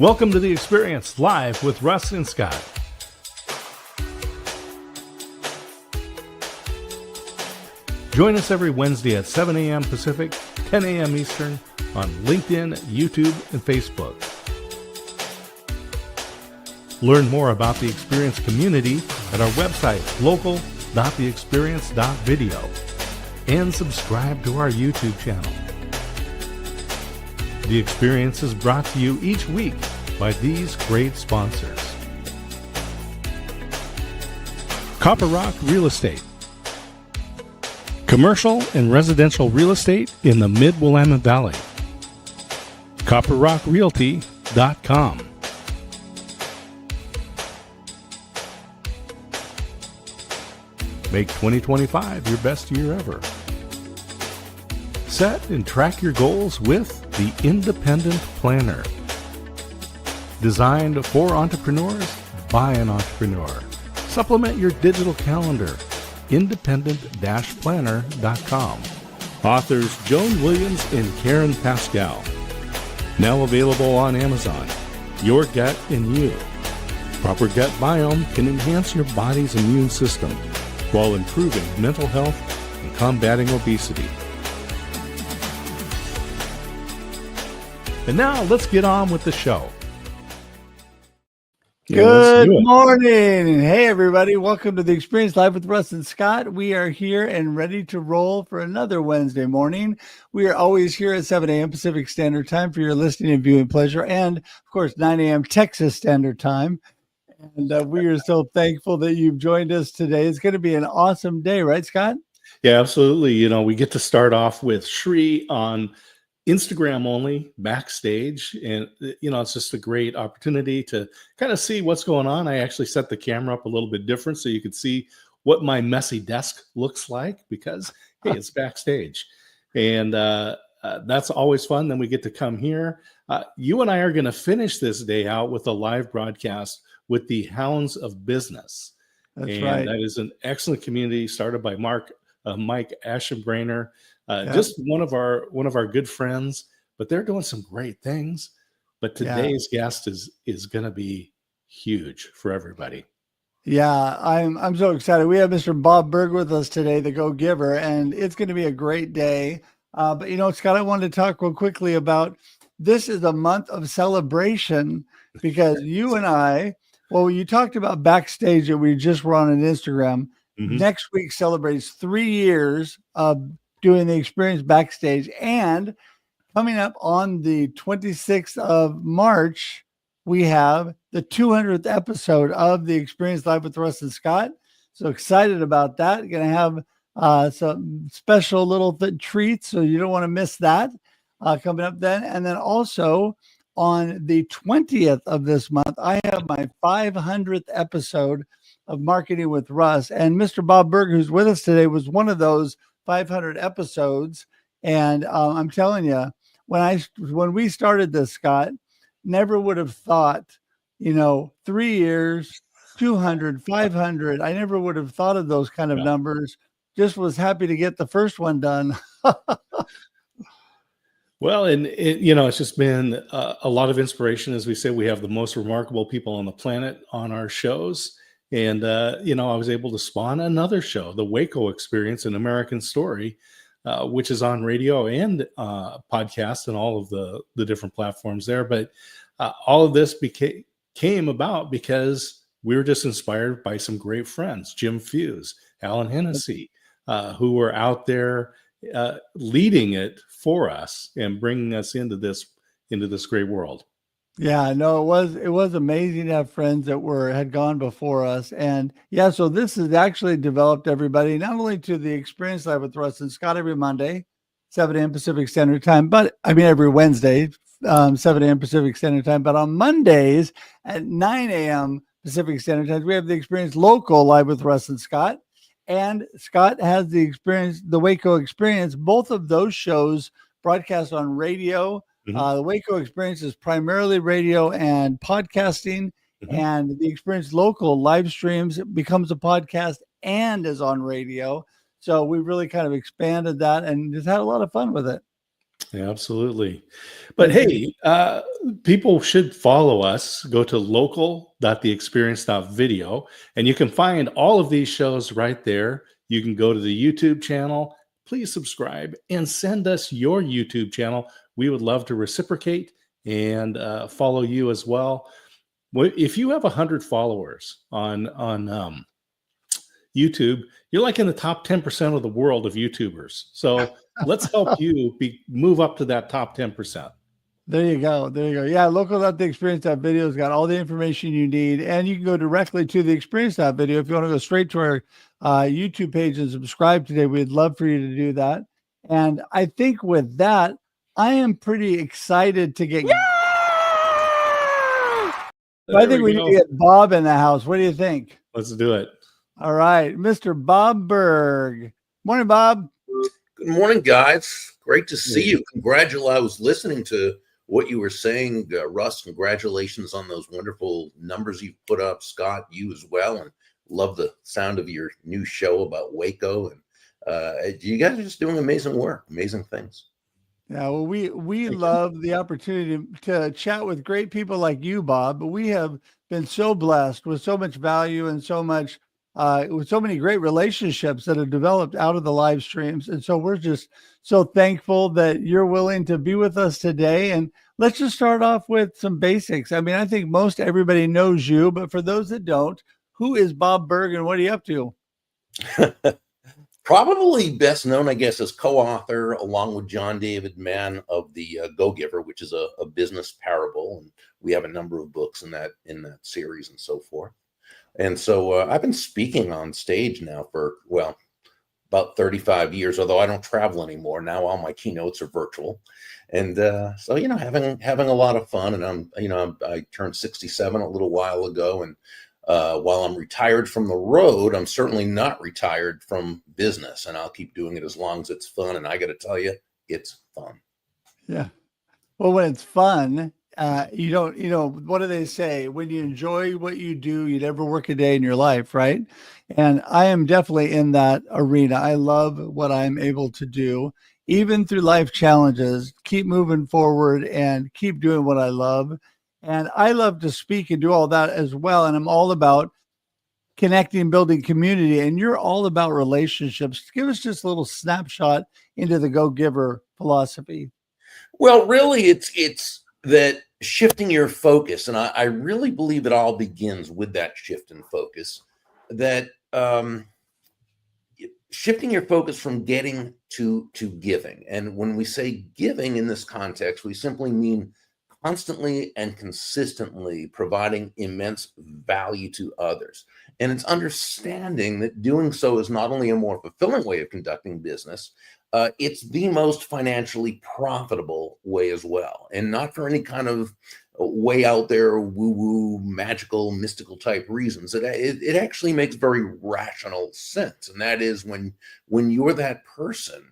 Welcome to The Experience, live with Russ and Scott. Join us every Wednesday at 7 a.m. Pacific, 10 a.m. Eastern on LinkedIn, YouTube, and Facebook. Learn more about the Experience community at our website, local.theexperience.video, and subscribe to our YouTube channel. The Experience is brought to you each week by these great sponsors. Copper Rock Real Estate. Commercial and residential real estate in the Mid-Willamette Valley. CopperRockRealty.com. Make 2025 your best year ever. Set and track your goals with the Independent Planner. Designed for entrepreneurs by an entrepreneur. Supplement your digital calendar. Independent-planner.com. Authors Joan Williams and Karen Pascal. Now available on Amazon. Your Gut and You. Proper gut biome can enhance your body's immune system while improving mental health and combating obesity. And now let's get on with the show. Good morning. Hey, everybody. Welcome to The Experience Live with Russ and Scott. We are here and ready to roll for another Wednesday morning. We are always here at 7 a.m. Pacific Standard Time for your listening and viewing pleasure. And, of course, 9 a.m. Texas Standard Time. And we are so thankful that you've joined us today. It's going to be an awesome day, right, Scott? Yeah, absolutely. You know, we get to start off with Shri on Instagram only, backstage, and you know, it's just a great opportunity to kind of see what's going on. I actually set the camera up a little bit different so you could see what my messy desk looks like because hey, it's backstage, and that's always fun. Then we get to come here. You and I are going to finish this day out with a live broadcast with the Hounds of Business. That's right. That is an excellent community started by Mike Aschenbrainer. Just one of our good friends, but they're doing some great things. But today's guest is going to be huge for everybody. Yeah, I'm so excited. We have Mr. Bob Burg with us today, the Go Giver, and it's going to be a great day. But you know, Scott, I wanted to talk real quickly about this is a month of celebration because you and I, well, you talked about backstage that we just were on an Instagram. Mm-hmm. Next week celebrates 3 years of doing the Experience backstage, and coming up on the 26th of March, we have the 200th episode of the Experience Live with Russ and Scott. So excited about that. Going to have some special little treats, so you don't want to miss that coming up then. And then also on the 20th of this month, I have my 500th episode of Marketing with Russ, and Mr. Bob Burg, who's with us today, was one of those 500 episodes. And I'm telling you, when we started this, Scott, never would have thought, 3 years, 200, 500. I never would have thought of those kind of numbers. Just was happy to get the first one done. Well, and it's just been a lot of inspiration. As we say, we have the most remarkable people on the planet on our shows. And, I was able to spawn another show, the Waco Experience, an American Story, which is on radio and podcast and all of the different platforms there. But all of this came about because we were just inspired by some great friends, Jim Fuse, Alan Hennessy, who were out there leading it for us and bringing us into this great world. Yeah, no, it was amazing to have friends that had gone before us. And so this has actually developed everybody, not only to the Experience Live with Russ and Scott every Monday, 7 a.m. Pacific Standard Time, but every Wednesday, 7 a.m. Pacific Standard Time, but on Mondays at 9 a.m. Pacific Standard Time, we have the Experience Local Live with Russ and Scott. And Scott has the Waco Experience. Both of those shows broadcast on radio. Mm-hmm. The Waco Experience is primarily radio and podcasting, and the Experience Local live streams, becomes a podcast and is on radio. So we really kind of expanded that and just had a lot of fun with it. Yeah, absolutely. But hey, people should follow us. Go to local.theexperience.video, and you can find all of these shows right there. You can go to the YouTube channel. Please subscribe and send us your YouTube channel. We would love to reciprocate and follow you as well. If you have 100 followers on YouTube, you're like in the top 10% of the world of YouTubers. So let's help you move up to that top 10%. There you go. There you go. Yeah, local.theexperience.video has got all the information you need. And you can go directly to the experience.video. If you want to go straight to our YouTube page and subscribe today, we'd love for you to do that. And I think with that, I am pretty excited to get. I think we need to get Bob in the house. What do you think? Let's do it. All right, Mr. Bob Burg. Morning, Bob. Good morning, guys. Great to see you. Congratulations. I was listening to what you were saying, Russ. Congratulations on those wonderful numbers you've put up. Scott, you as well. And love the sound of your new show about Waco. And you guys are just doing amazing work, amazing things. Yeah, well, we love the opportunity to chat with great people like you, Bob. But we have been so blessed with so much value and so much with so many great relationships that have developed out of the live streams. And so we're just so thankful that you're willing to be with us today. And let's just start off with some basics. I mean, I think most everybody knows you, but for those that don't, who is Bob Burg and what are you up to? Probably best known, I guess, as co-author along with John David Mann of the Go-Giver, which is a business parable. And we have a number of books in that series and so forth. And so I've been speaking on stage now for, well, about 35 years, although I don't travel anymore. Now all my keynotes are virtual. And so, having a lot of fun. And I turned 67 a little while ago. And while I'm retired from the road, I'm certainly not retired from business. And I'll keep doing it as long as it's fun. And I got to tell you, it's fun. Yeah. Well, when it's fun, you don't, what do they say? When you enjoy what you do, you never work a day in your life, right? And I am definitely in that arena. I love what I'm able to do, even through life challenges, keep moving forward and keep doing what I love. And I love to speak and do all that as well. And I'm all about connecting, building community. And you're all about relationships. Give us just a little snapshot into the Go-Giver philosophy. Well, really, it's that shifting your focus. And I really believe it all begins with that shift in focus, that shifting your focus from getting to giving. And when we say giving in this context, we simply mean constantly and consistently providing immense value to others. And it's understanding that doing so is not only a more fulfilling way of conducting business, it's the most financially profitable way as well. And not for any kind of way out there, woo-woo, magical, mystical type reasons. It actually makes very rational sense. And that is when you're that person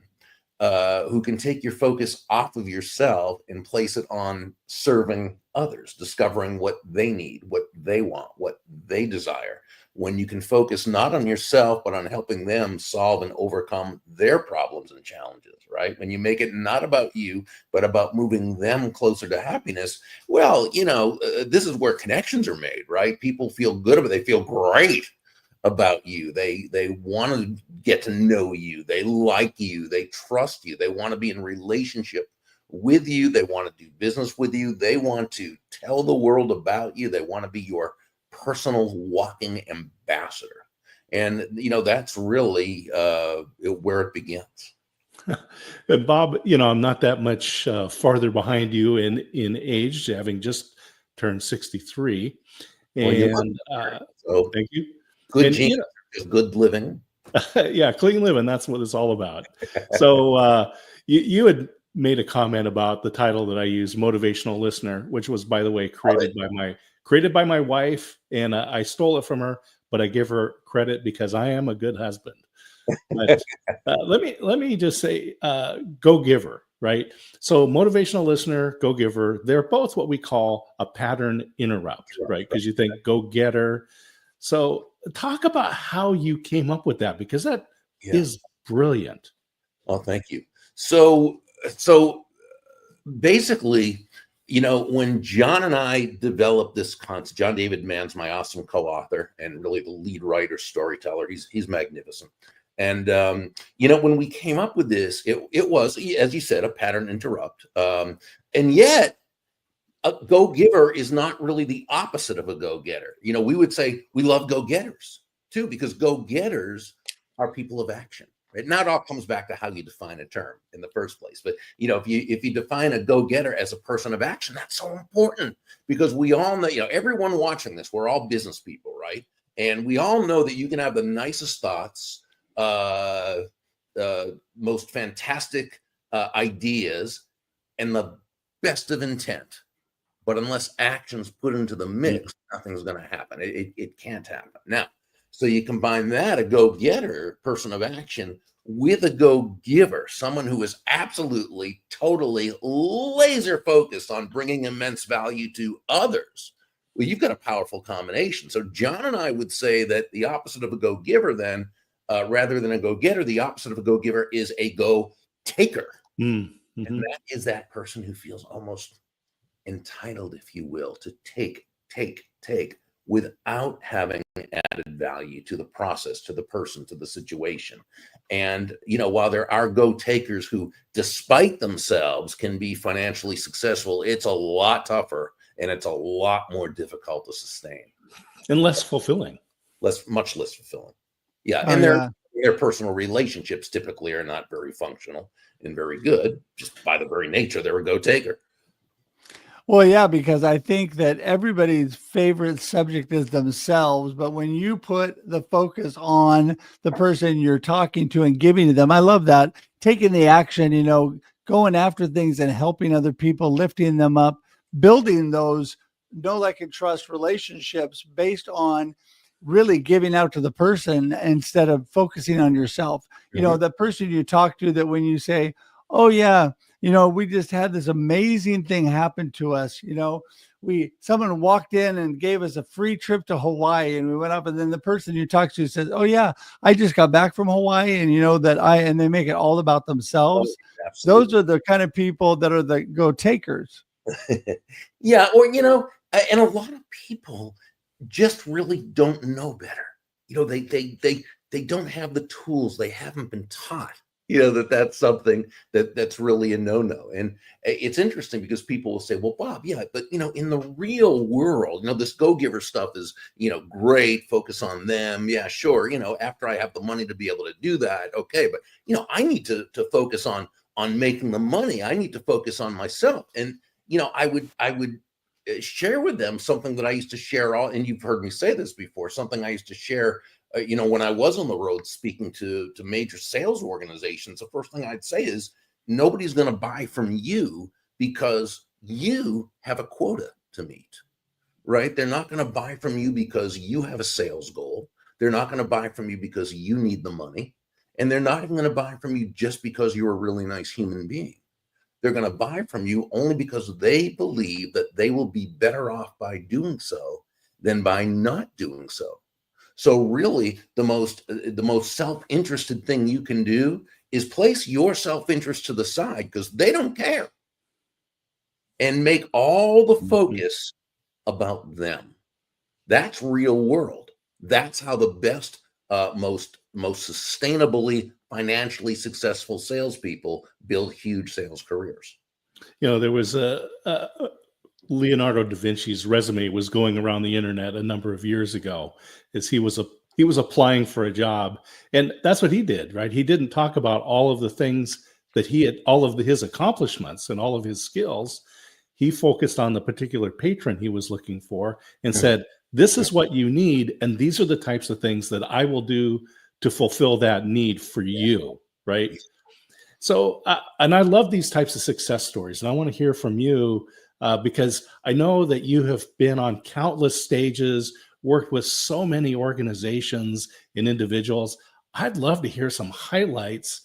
who can take your focus off of yourself and place it on serving others, discovering what they need, what they want, what they desire. When you can focus not on yourself, but on helping them solve and overcome their problems and challenges, right? When you make it not about you, but about moving them closer to happiness, well, this is where connections are made, right? People feel good about it. They feel great about you. They want to get to know you. They like you. They trust you. They want to be in relationship with you. They want to do business with you. They want to tell the world about you. They want to be your personal walking ambassador. And, that's really where it begins. And Bob, I'm not that much farther behind you in age, having just turned 63. And so thank you. Good genes, good living. Yeah, clean living. That's what it's all about. So you had made a comment about the title that I use, motivational listener, which was, by the way, created by my wife, and I stole it from her, but I give her credit because I am a good husband. But let me just say, Go-Giver, right? So motivational listener, Go-Giver, they're both what we call a pattern interrupt, right? Because you think go-getter. So talk about how you came up with that, because that is brilliant. Oh, thank you. So basically, when John and I developed this concept, John David Mann's my awesome co-author and really the lead writer, storyteller. He's magnificent. And, when we came up with this, it was, as you said, a pattern interrupt. And yet a go-giver is not really the opposite of a go-getter. We would say we love go-getters too, because go-getters are people of action. Right? Now it all comes back to how you define a term in the first place. But if you define a go-getter as a person of action, that's so important, because we all know, everyone watching this, we're all business people, right? And we all know that you can have the nicest thoughts, most fantastic ideas, and the best of intent, but unless action's put into the mix, nothing's going to happen. It can't happen. Now, so you combine that, a go-getter, person of action, with a go-giver, someone who is absolutely, totally laser focused on bringing immense value to others. Well, you've got a powerful combination. So John and I would say that the opposite of a go-giver then, rather than a go-getter, the opposite of a go-giver is a go-taker. Mm-hmm. And that is that person who feels almost entitled, if you will, to take without having added value to the process, to the person, to the situation. And, while there are go-takers who, despite themselves, can be financially successful, it's a lot tougher and it's a lot more difficult to sustain. And less fulfilling. Much less fulfilling. Yeah. And their personal relationships typically are not very functional and very good, just by the very nature they're a go-taker. Well, yeah, because I think that everybody's favorite subject is themselves. But when you put the focus on the person you're talking to and giving to them, I love that. Taking the action, going after things and helping other people, lifting them up, building those know, like, and trust relationships based on really giving out to the person instead of focusing on yourself. Mm-hmm. The person you talk to, that when you say, oh, yeah, we just had this amazing thing happen to us. Someone walked in and gave us a free trip to Hawaii, and we went up, and then the person you talk to says, oh yeah, I just got back from Hawaii, and and they make it all about themselves. Oh, those are the kind of people that are the go-takers. Yeah. Or, and a lot of people just really don't know better. They don't have the tools. They haven't been taught that's something that's really a no-no. And it's interesting because people will say, well, Bob, yeah, but in the real world, this go-giver stuff is, great, focus on them. Yeah, sure. After I have the money to be able to do that. Okay. But, I need to focus on making the money. I need to focus on myself. And, I would share with them something that I used to share and you've heard me say this before, something I used to share when I was on the road speaking to major sales organizations. The first thing I'd say is, nobody's going to buy from you because you have a quota to meet, right? They're not going to buy from you because you have a sales goal. They're not going to buy from you because you need the money. And they're not even going to buy from you just because you're a really nice human being. They're going to buy from you only because they believe that they will be better off by doing so than by not doing so. So really, the most self-interested thing you can do is place your self-interest to the side, because they don't care, and make all the focus about them. That's real world. That's how the best, most sustainably, financially successful salespeople build huge sales careers. There was Leonardo da Vinci's resume was going around the internet a number of years ago, as he was applying for a job, and that's what he did, right? He didn't talk about all of the things that all of his accomplishments and all of his skills. He focused on the particular patron he was looking for and said, this is what you need, and these are the types of things that I will do to fulfill that need for you, right? So, and I love these types of success stories, and I want to hear from you, because I know that you have been on countless stages, worked with so many organizations and individuals. I'd love to hear some highlights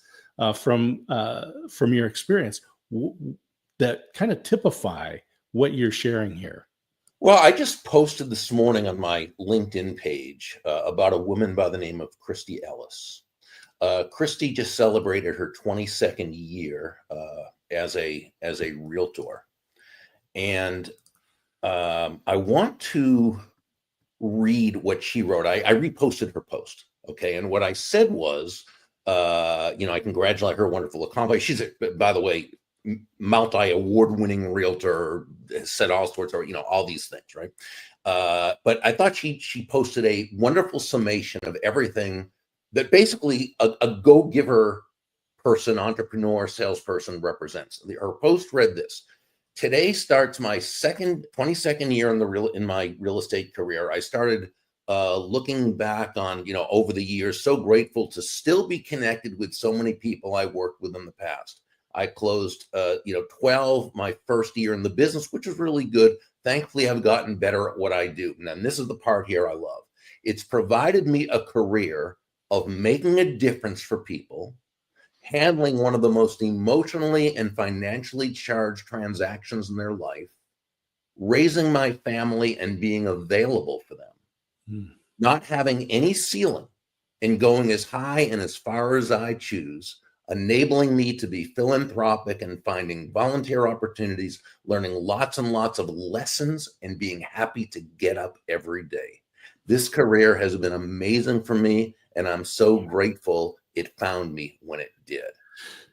from your experience that kind of typify what you're sharing here. Well, I just posted this morning on my LinkedIn page about a woman by the name of Christy Ellis. Christy just celebrated her 22nd year as a realtor. And I want to read what she wrote. I reposted her post. Okay. And what I said was, I congratulate her wonderful accomplishment. She's, by the way, multi-award-winning realtor, said all sorts of, all these things, right? But I thought she posted a wonderful summation of everything that basically a go-giver person, entrepreneur, salesperson represents. Her post read this: today starts my 22nd year in my real estate career. I started looking back on, over the years, so grateful to still be connected with so many people I worked with in the past. I closed, 12 my first year in the business, which was really good. Thankfully, I've gotten better at what I do. And this is the part here I love. It's provided me a career of making a difference for people, handling one of the most emotionally and financially charged transactions in their life, raising my family and being available for them, not having any ceiling and going as high and as far as I choose, enabling me to be philanthropic and finding volunteer opportunities, learning lots and lots of lessons, and being happy to get up every day. This career has been amazing for me, and I'm so grateful it found me when it did.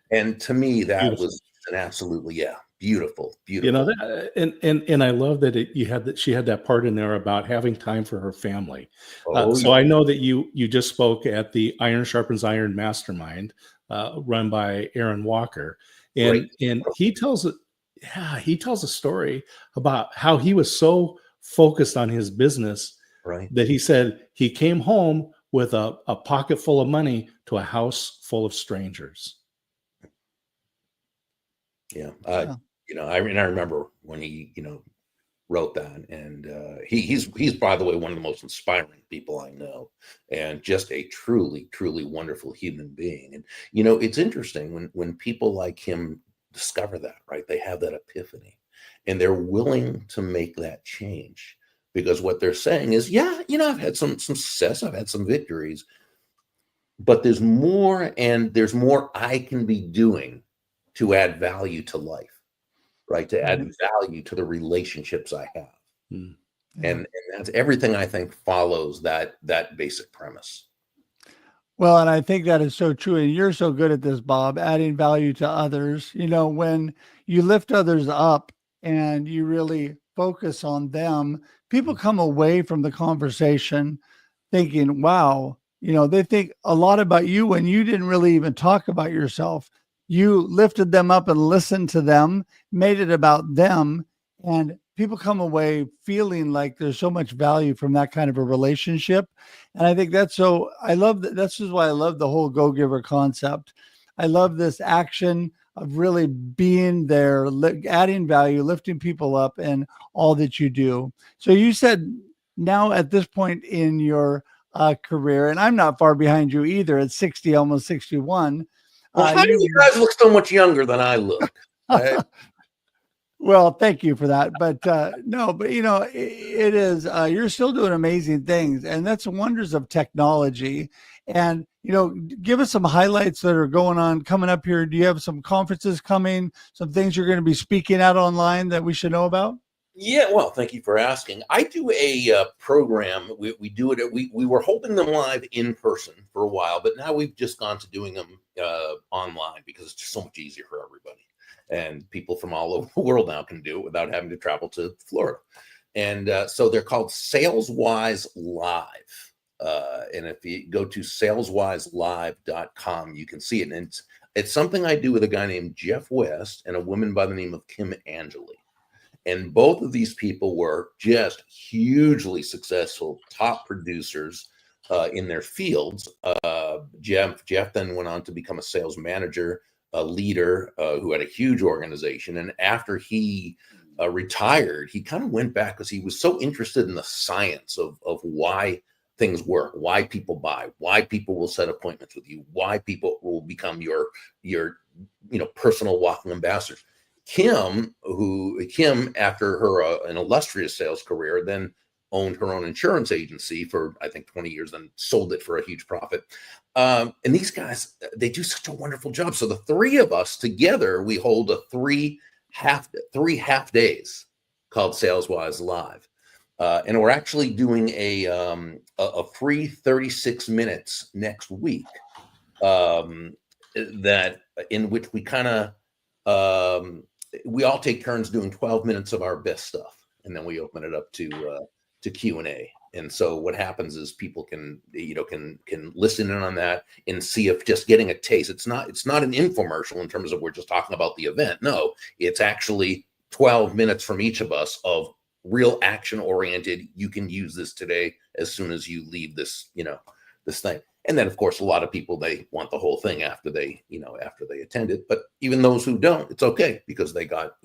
And to me, that Beautiful. was an absolutely, beautiful. And I love that she had that part in there about having time for her family. So Yeah. I know that you just spoke at the Iron Sharpens Iron Mastermind, run by Aaron Walker, and he tells a story about how he was so focused on his business, right, that he said he came home with a pocket full of money to a house full of strangers. Yeah. I remember when he, wrote that, and he's by the way one of the most inspiring people I know, and just a truly wonderful human being. And it's interesting when people like him discover that, right? They have that epiphany, and they're willing to make that change, because what they're saying is, I've had some success, I've had some victories, but there's more, and there's more I can be doing to add value to life. Right, to add value to the relationships I have. Yeah. And that's everything I think follows that basic premise. Well, and I think that is so true. And you're so good at this, Bob, adding value to others. When you lift others up and you really focus on them, people come away from the conversation thinking, wow, they think a lot about you when you didn't really even talk about yourself. You lifted them up and listened to them, made it about them, and people come away feeling like there's so much value from that kind of a relationship. And I think I love that. That's just why I love the whole go-giver concept. I love this action of really being there, adding value, lifting people up, and all that you do. So you said now at this point in your career, and I'm not far behind you either at 60, almost 61. Well, how do you guys look so much younger than I look? Well, thank you for that. But no, but it is, you're still doing amazing things, and that's the wonders of technology. And, give us some highlights that are coming up here. Do you have some conferences coming, some things you're going to be speaking at online that we should know about? Yeah, well, thank you for asking. I do a program. We do it. We were holding them live in person for a while, but now we've just gone to doing them online, because it's just so much easier for everybody. And people from all over the world now can do it without having to travel to Florida. And so they're called SalesWise Live. And if you go to saleswiselive.com, you can see it. And it's something I do with a guy named Jeff West and a woman by the name of Kim Angeli. And both of these people were just hugely successful, top producers in their fields. Jeff then went on to become a sales manager, a leader who had a huge organization. And after he retired, he kind of went back because he was so interested in the science of why things work, why people buy, why people will set appointments with you, why people will become your personal walking ambassadors. Kim, after her an illustrious sales career, then owned her own insurance agency for, I think, 20 years, then sold it for a huge profit. And these guys, they do such a wonderful job. So the three of us together, we hold a three half days called SalesWise Live. And we're actually doing a free 36 minutes next week, that in which we kind of we all take turns doing 12 minutes of our best stuff, and then we open it up to Q&A. And so what happens is people can listen in on that and see if just getting a taste. It's not an infomercial in terms of we're just talking about the event. No, it's actually 12 minutes from each of us of real action oriented. You can use this today as soon as you leave this, this thing. And then of course, a lot of people, they want the whole thing after they attend it. But even those who don't, it's okay, because they got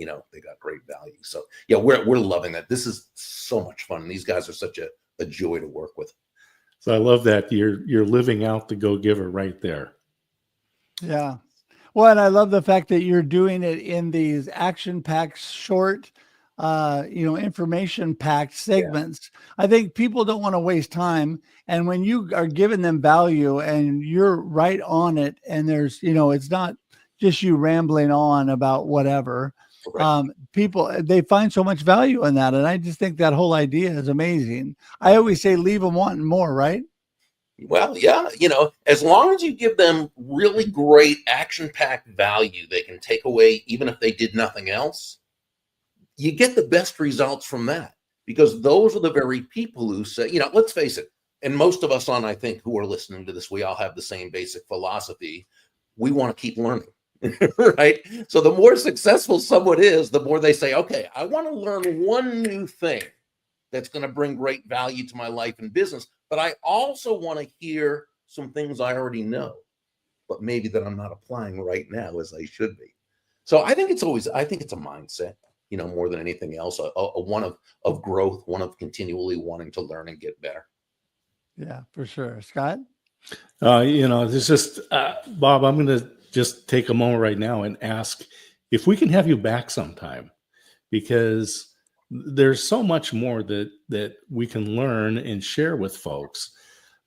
great value. So yeah, we're loving that. This is so much fun. These guys are such a joy to work with. So I love that you're living out the Go Giver right there. Yeah. Well, and I love the fact that you're doing it in these action-packed, short, information-packed segments. Yeah. I think people don't want to waste time. And when you are giving them value and you're right on it, and there's, it's not just you rambling on about whatever. Right. People, they find so much value in that. And I just think that whole idea is amazing. I always say, leave them wanting more, right? Well, yeah, as long as you give them really great action-packed value they can take away, even if they did nothing else, you get the best results from that, because those are the very people who say, let's face it, and most of us I think, who are listening to this, we all have the same basic philosophy. We want to keep learning, right? So the more successful someone is, the more they say, okay, I want to learn one new thing that's going to bring great value to my life and business, but I also want to hear some things I already know, but maybe that I'm not applying right now as I should be. So I think it's a mindset, more than anything else, a one of growth, one of continually wanting to learn and get better. Yeah, for sure. Scott? It's just, Bob, I'm going to just take a moment right now and ask if we can have you back sometime, because there's so much more that we can learn and share with folks.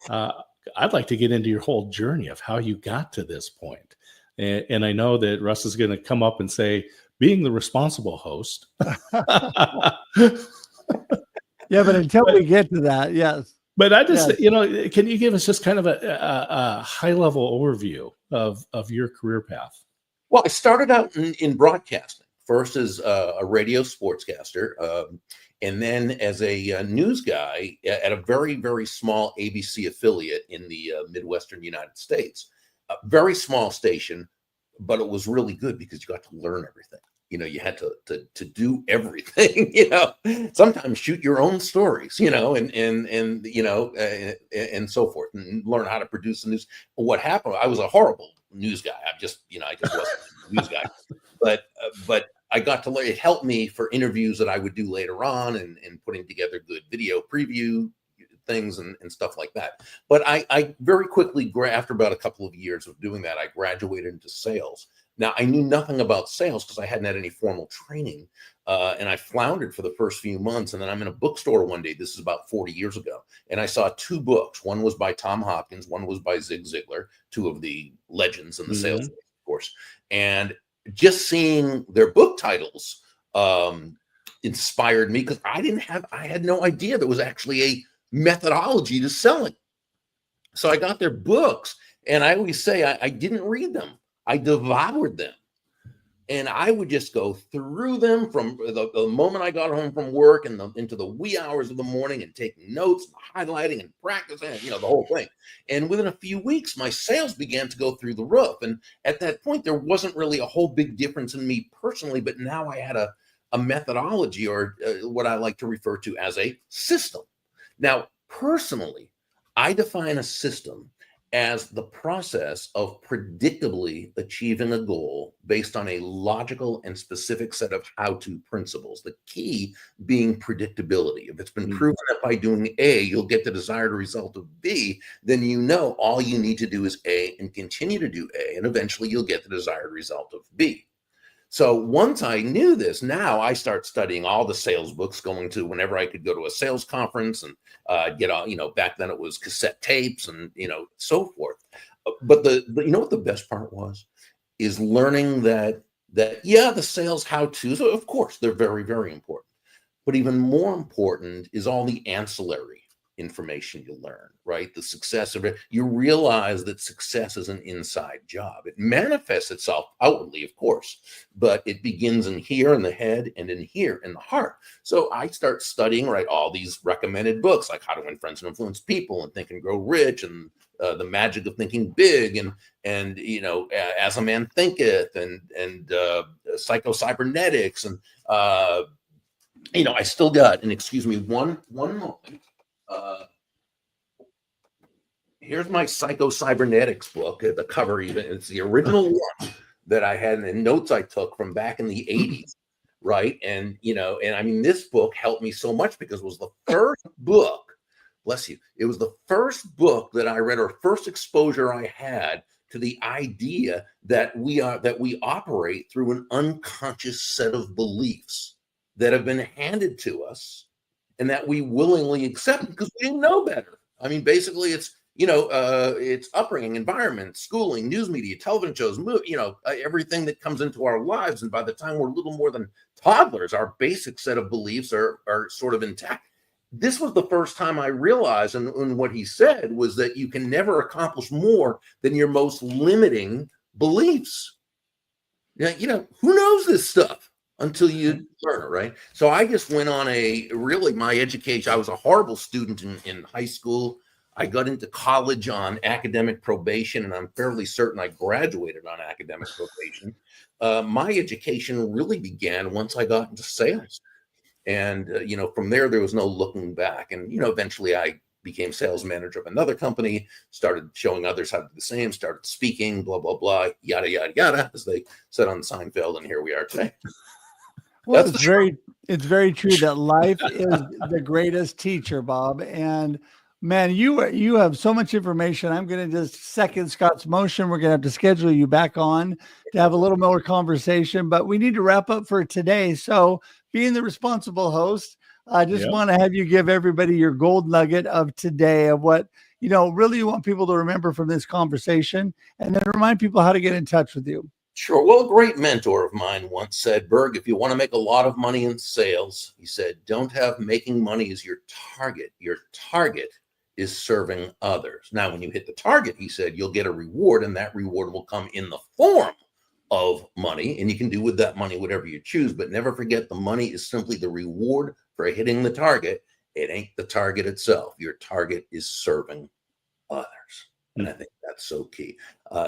I'd like to get into your whole journey of how you got to this point. And I know that Russ is going to come up and say, being the responsible host. Yeah, but until we get to that, yes. But I just, can you give us just kind of a high-level overview of your career path? Well, I started out in broadcasting. First as a radio sportscaster, and then as a news guy at a very, very small ABC affiliate in the Midwestern United States. A very small station, but it was really good because you got to learn everything. You had to do everything. Sometimes shoot your own stories. And so forth, and learn how to produce the news. What happened? I was a horrible news guy. I just wasn't a news guy. But I got to learn. It helped me for interviews that I would do later on, and putting together good video preview things and stuff like that. But I very quickly, after about a couple of years of doing that, I graduated into sales. Now, I knew nothing about sales because I hadn't had any formal training, and I floundered for the first few months. And then I'm in a bookstore one day. This is about 40 years ago. And I saw two books. One was by Tom Hopkins. One was by Zig Ziglar, two of the legends in the sales, of course. And just seeing their book titles inspired me, because I had no idea there was actually a methodology to selling. So I got their books, and I always say I didn't read them. I devoured them. And I would just go through them from the moment I got home from work and into the wee hours of the morning, and taking notes, and highlighting and practicing, the whole thing. And within a few weeks, my sales began to go through the roof. And at that point, there wasn't really a whole big difference in me personally, but now I had a methodology, or what I like to refer to as a system. Now, personally, I define a system as the process of predictably achieving a goal based on a logical and specific set of how-to principles. The key being predictability. If it's been proven that by doing A, you'll get the desired result of B, then all you need to do is A and continue to do A, and eventually you'll get the desired result of B. So once I knew this, now I start studying all the sales books, going to whenever I could go to a sales conference and get on, back then it was cassette tapes and, so forth. But you know what the best part was? Is learning that yeah, the sales how-tos, of course, they're very, very important. But even more important is all the ancillary information you learn, right? The success of it. You realize that success is an inside job. It manifests itself outwardly, of course, but it begins in here in the head and in here in the heart. So I start studying, right, all these recommended books like How to Win Friends and Influence People and Think and Grow Rich and The Magic of Thinking Big and you know, As a Man Thinketh and Psycho-Cybernetics and you know, I still got, and excuse me, one moment. Here's my Psycho-Cybernetics book, the cover even. It's the original one that I had in notes I took from back in the 80s, right? And, you know, and I mean, this book helped me so much because it was the first book, bless you, it was the first book that I read or first exposure I had to the idea that we operate through an unconscious set of beliefs that have been handed to us and that we willingly accept because we didn't know better. I mean, basically, it's, you know, it's upbringing, environment, schooling, news media, television shows, you know, everything that comes into our lives. And by the time we're little more than toddlers, our basic set of beliefs are sort of intact. This was the first time I realized, and what he said was that you can never accomplish more than your most limiting beliefs. Yeah, you know, who knows this stuff until you learn it, right? So I just went on my education. I was a horrible student in high school. I got into college on academic probation, and I'm fairly certain I graduated on academic probation. My education really began once I got into sales. And, you know, from there was no looking back. And, you know, eventually I became sales manager of another company, started showing others how to do the same, started speaking, blah, blah, blah, yada, yada, yada, as they said on Seinfeld. And here we are today. Well, it's very true that life is the greatest teacher, Bob. And man, you have so much information. I'm going to just second Scott's motion. We're going to have to schedule you back on to have a little more conversation, but we need to wrap up for today. So being the responsible host, I just want to have you give everybody your gold nugget of today of what, you know, really you want people to remember from this conversation, and then remind people how to get in touch with you. Sure. Well, a great mentor of mine once said, Berg, if you want to make a lot of money in sales, he said, don't have making money as your target. Your target is serving others. Now, when you hit the target, he said, you'll get a reward, and that reward will come in the form of money, and you can do with that money whatever you choose. But never forget, the money is simply the reward for hitting the target. It ain't the target itself. Your target is serving others. And I think that's so key.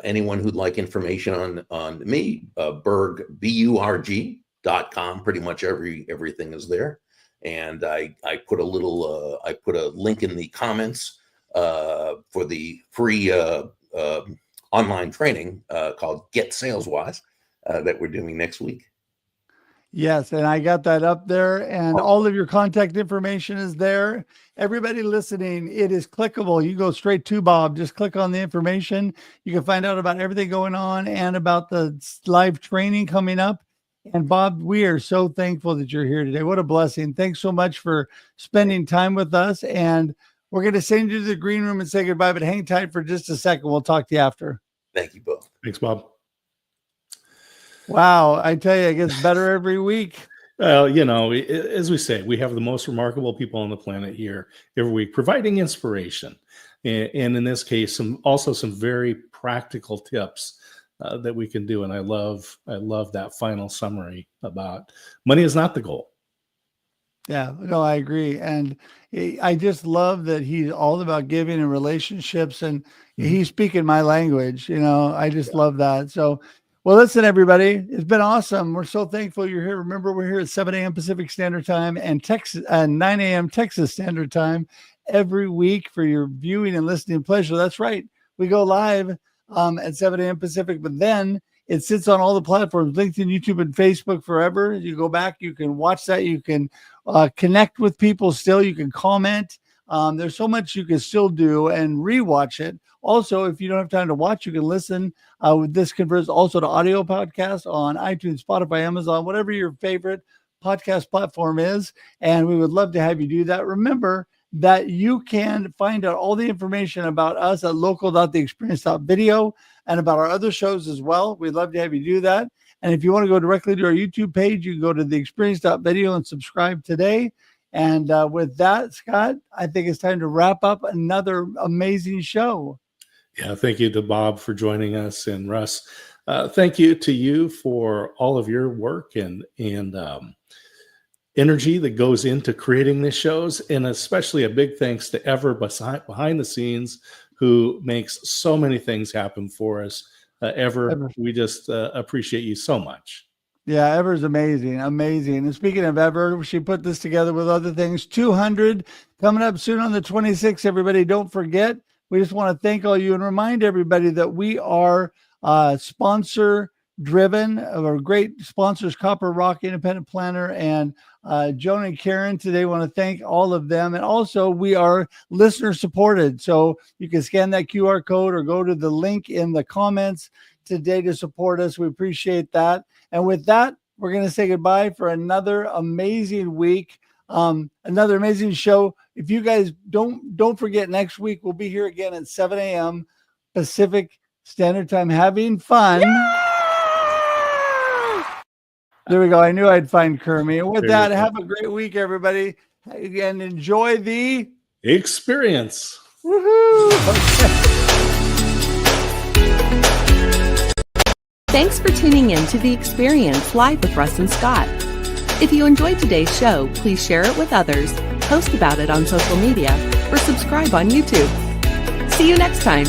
Anyone who'd like information on me, Burg, BURG.com, pretty much everything is there. And I put a little, I put a link in the comments for the free online training called Get Sales Wise that we're doing next week. Yes, and I got that up there, and all of your contact information is there. Everybody listening, it is clickable. You go straight to Bob, just click on the information. You can find out about everything going on and about the live training coming up. And Bob, we are so thankful that you're here today. What a blessing. Thanks so much for spending time with us. And we're going to send you to the green room and say goodbye, but hang tight for just a second. We'll talk to you after. Thank you both. Thanks, Bob. Wow. I tell you, it gets better every week. You know, as we say, we have the most remarkable people on the planet here every week, providing inspiration. And in this case, some very practical tips that we can do. And I love that final summary about money is not the goal. Yeah, no, I agree. And I just love that he's all about giving and relationships, and he's speaking my language. You know, I just love that. So, well, listen, everybody, it's been awesome. We're so thankful you're here. Remember, we're here at 7 a.m. Pacific Standard Time and 9 a.m. Texas Standard Time every week for your viewing and listening pleasure. That's right. We go live at 7 a.m. Pacific, but then it sits on all the platforms, LinkedIn, YouTube, and Facebook forever. You go back, you can watch that. You can connect with people still. You can comment. There's so much you can still do and rewatch it. Also, if you don't have time to watch, you can listen. This converts also to audio podcast on iTunes, Spotify, Amazon, whatever your favorite podcast platform is. And we would love to have you do that. Remember, that you can find out all the information about us at local.theexperience.video and about our other shows as well. We'd love to have you do that. And if you want to go directly to our YouTube page, you can go to theexperience.video and subscribe today. And with that, Scott, I think it's time to wrap up another amazing show. Yeah, thank you to Bob for joining us, and Russ, thank you to you for all of your work and energy that goes into creating these shows, and especially a big thanks to Ever behind the scenes, who makes so many things happen for us. Ever, we just appreciate you so much. Yeah, Ever's amazing. And speaking of Ever, she put this together with other things. 200 coming up soon on the 26th. Everybody, don't forget. We just want to thank all you and remind everybody that we are sponsor driven. Our great sponsors, Copper Rock Independent Planner, and Joan and Karen. Today, want to thank all of them. And also, we are listener supported. So you can scan that QR code or go to the link in the comments today to support us. We appreciate that. And with that, we're going to say goodbye for another amazing week, another amazing show. If you guys don't forget, next week we'll be here again at 7 a.m. Pacific Standard Time, having fun. There we go. I knew I'd find Kermie. And with that, have a great week, everybody, and enjoy the experience. Woohoo! Thanks for tuning in to The Experience live with Russ and Scott. If you enjoyed today's show, please share it with others, post about it on social media, or subscribe on YouTube. See you next time.